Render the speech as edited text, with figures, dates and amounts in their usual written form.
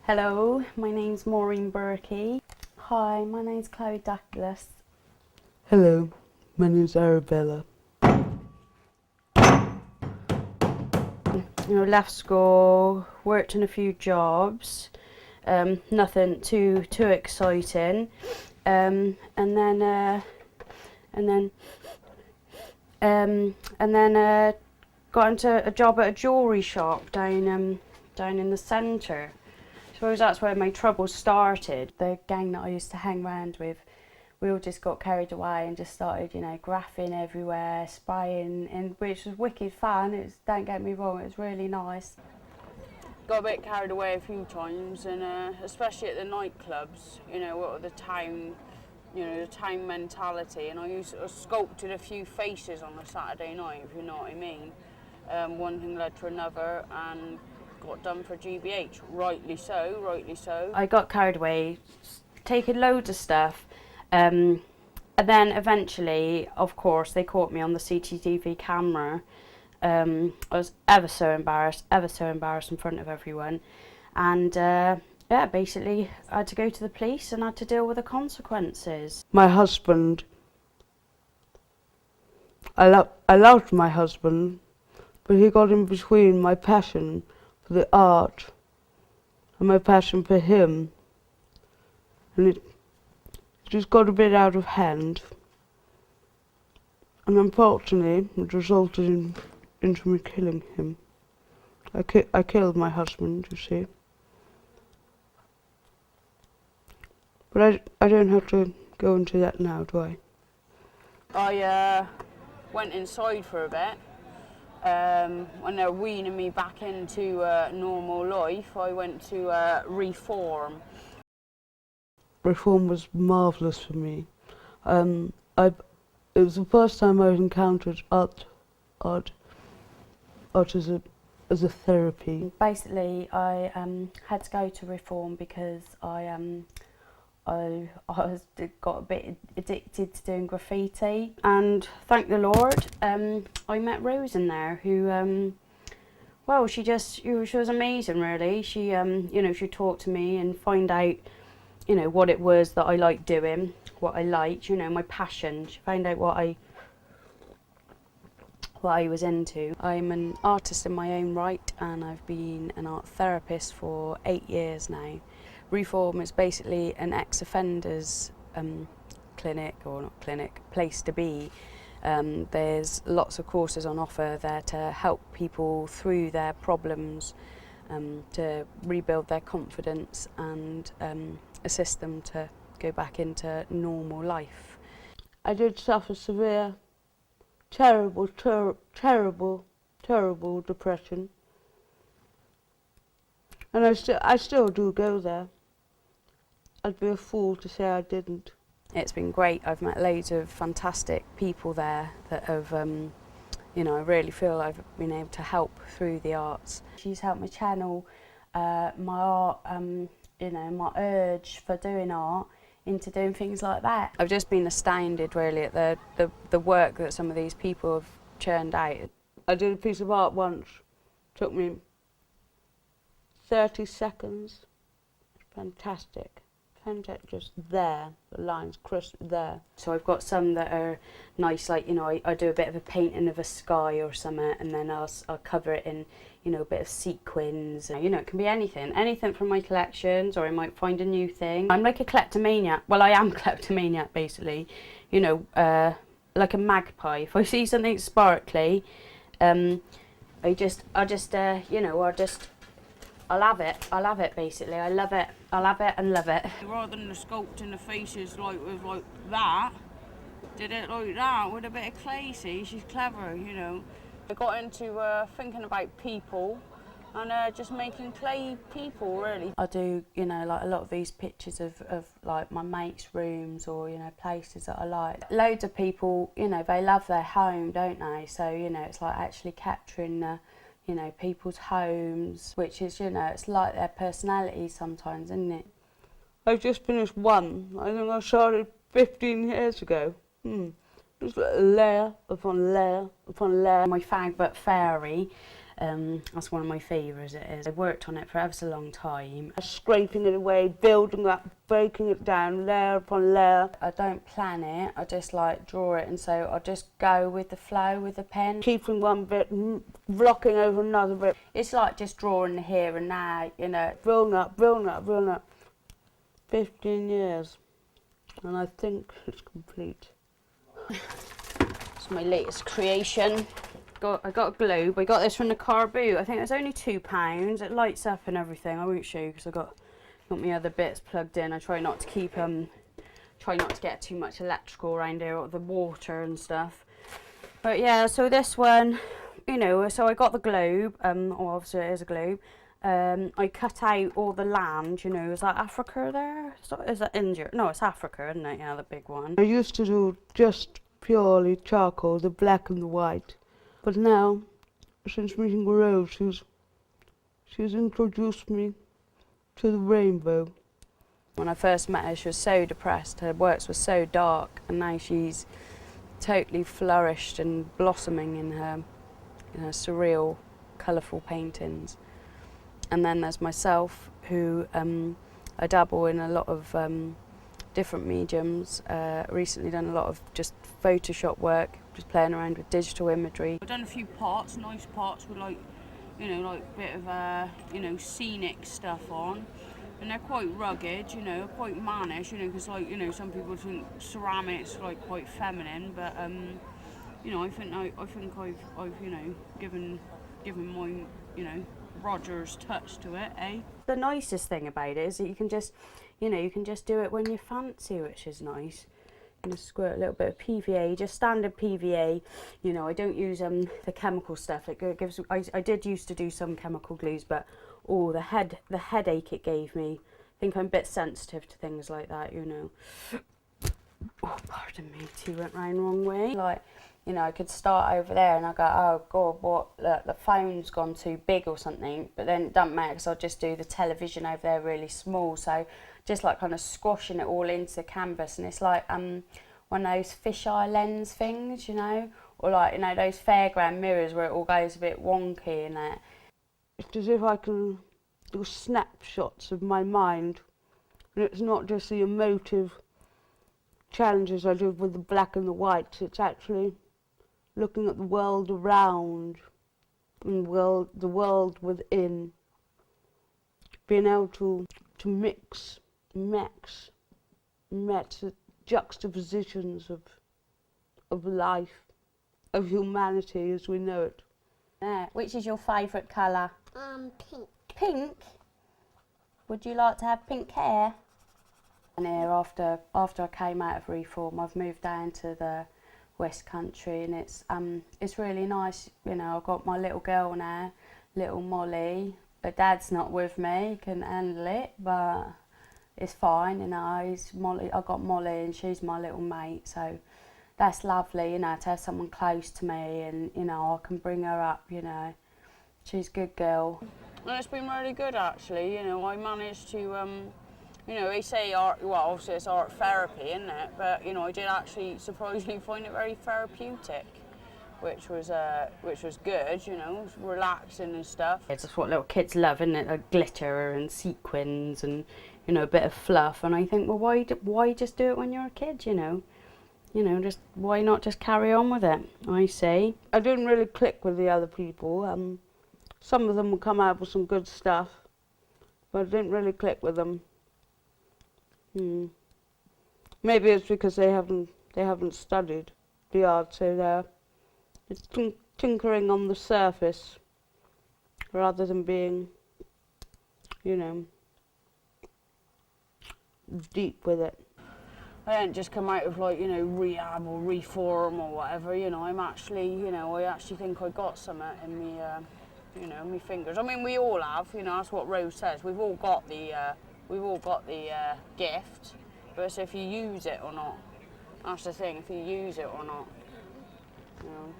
Hello, my name's Maureen Berkey. Hi, my name's Chloe Douglas. Hello, my name's Arabella. Left school, worked in a few jobs, nothing too exciting, and then got into a job at a jewellery shop down in the centre. I suppose that's where my troubles started. The gang that I used to hang around with, we all just got carried away and just started, graphing everywhere, spraying, and which was wicked fun. Don't get me wrong, it was really nice. Got a bit carried away a few times, and especially at the nightclubs, what the town, the town mentality. And I sculpted a few faces on a Saturday night, if you know what I mean. One thing led to another, and got done for GBH. Rightly so. I got carried away, taking loads of stuff. And then eventually, of course, they caught me on the CCTV camera. I was ever so embarrassed in front of everyone. And basically I had to go to the police and had to deal with the consequences. My husband, I loved my husband, but he got in between my passion for the art and my passion for him. And it just got a bit out of hand, and unfortunately it resulted into me killing him. I killed my husband, you see. But I don't have to go into that now, do I? I went inside for a bit. When they were weaning me back into normal life, I went to reform. Reform was marvellous for me. It was the first time I encountered art as a therapy. Basically, I had to go to reform because I got a bit addicted to doing graffiti, and thank the Lord, I met Rose in there, who she was amazing, really. She she talked to me and find out what it was that I liked doing, what I liked, my passion. She found out what I was into. I'm an artist in my own right, and I've been an art therapist for 8 years now. Reform is basically an ex-offenders place to be. There's lots of courses on offer there to help people through their problems, to rebuild their confidence and assist them to go back into normal life. I did suffer severe, terrible depression, and I still do go there. I'd be a fool to say I didn't. It's been great. I've met loads of fantastic people there that have, I really feel I've been able to help through the arts. She's helped me channel my art, my urge for doing art into doing things like that. I've just been astounded, really, at the work that some of these people have churned out. I did a piece of art once. Took me 30 seconds. Fantastic. Just there, the lines crisp there. So I've got some that are nice, like, I do a bit of a painting of a sky or something, and then I'll cover it in, a bit of sequins. It can be anything from my collections, or I might find a new thing. I'm like a kleptomaniac. Well, I am a kleptomaniac, basically. Like a magpie. If I see something sparkly, I'll have it, basically. I love it. I'll have it and love it. Rather than sculpting the faces like that, did it like that with a bit of clay, see? She's clever, I got into thinking about people and just making clay people, really. I do, like a lot of these pictures of like my mates' rooms, or, places that I like. Loads of people, they love their home, don't they? So, it's like actually capturing the people's homes, which is, it's like their personality sometimes, isn't it? I've just finished one. I think I started 15 years ago. Just layer upon layer upon layer. My fag but fairy, That's one of my favourites, it is. I worked on it for ever so long time. Scraping it away, building up, breaking it down, layer upon layer. I don't plan it, I just like draw it, and so I just go with the flow with the pen. Keeping one bit, blocking over another bit. It's like just drawing the here and now, you know. Building up, building up, building up. 15 years, and I think it's complete. It's my latest creation. I got a globe. I got this from the car boot. I think it's only £2. It lights up and everything. I won't show you because I got my other bits plugged in. I try not to keep try not to get too much electrical around here, or the water and stuff. But yeah, so this one, you know, so I got the globe. Well, obviously it is a globe. I cut out all the land, you know. Is that Africa there? Is that India? No, it's Africa, isn't it? Yeah, the big one. I used to do just purely charcoal, the black and the white. But now, since meeting Rose, she's introduced me to the rainbow. When I first met her, she was so depressed. Her works were so dark, and now she's totally flourished and blossoming in her surreal, colourful paintings. And then there's myself, who I dabble in a lot of different mediums. Recently done a lot of just Photoshop work, just playing around with digital imagery. I've done a few pots, nice pots with like a bit of you know, scenic stuff on. And they're quite rugged, you know, quite mannish, you know, because like, you know, some people think ceramics like quite feminine, but you know, I think I've you know, given my, you know, Roger's touch to it, eh? The nicest thing about it is that you can just, you know, you can just do it when you fancy, which is nice. I'm gonna squirt a little bit of PVA, just standard PVA. You know, I don't use the chemical stuff. It gives. I did used to do some chemical glues, but oh, the headache it gave me. I think I'm a bit sensitive to things like that, you know. Oh, pardon me, two went round the wrong way. Like, you know, I could start over there and I go, oh God, what, the phone's gone too big or something. But then it doesn't matter because I'll just do the television over there really small. So just like kind of squashing it all into the canvas. And it's like one of those fisheye lens things, you know, or like, you know, those fairground mirrors where it all goes a bit wonky and that. It's as if I can do snapshots of my mind. And it's not just the emotive challenges I do with the black and the white. It's actually looking at the world around and the world within. Being able to mix the juxtapositions of life, of humanity as we know it. Which is your favourite colour? Pink. Pink? Would you like to have pink hair? And here, after I came out of reform, I've moved down to the West Country, and it's really nice. You know, I've got my little girl now, little Molly. But Dad's not with me, he can handle it, but it's fine. You know, I've got Molly, and she's my little mate, so that's lovely. You know, to have someone close to me, and you know, I can bring her up. You know, she's a good girl. And it's been really good, actually. You know, I managed to. You know, they say art, well, obviously it's art therapy, isn't it? But, you know, I did actually surprisingly find it very therapeutic, which was good, you know, relaxing and stuff. It's just what little kids love, isn't it? Like glitter and sequins and, you know, a bit of fluff. And I think, well, why just do it when you're a kid, you know? You know, just why not just carry on with it, I say. I didn't really click with the other people. Some of them would come out with some good stuff, but I didn't really click with them. Maybe it's because they haven't studied the art, so it's tinkering on the surface rather than being, you know, deep with it. I don't just come out of like, you know, rehab or reform or whatever, you know. I'm actually, you know, I actually think I got something in me, you know, in my fingers. I mean, we all have, you know, that's what Rose says. We've all got the gift, but it's if you use it or not. That's the thing, if you use it or not, you know.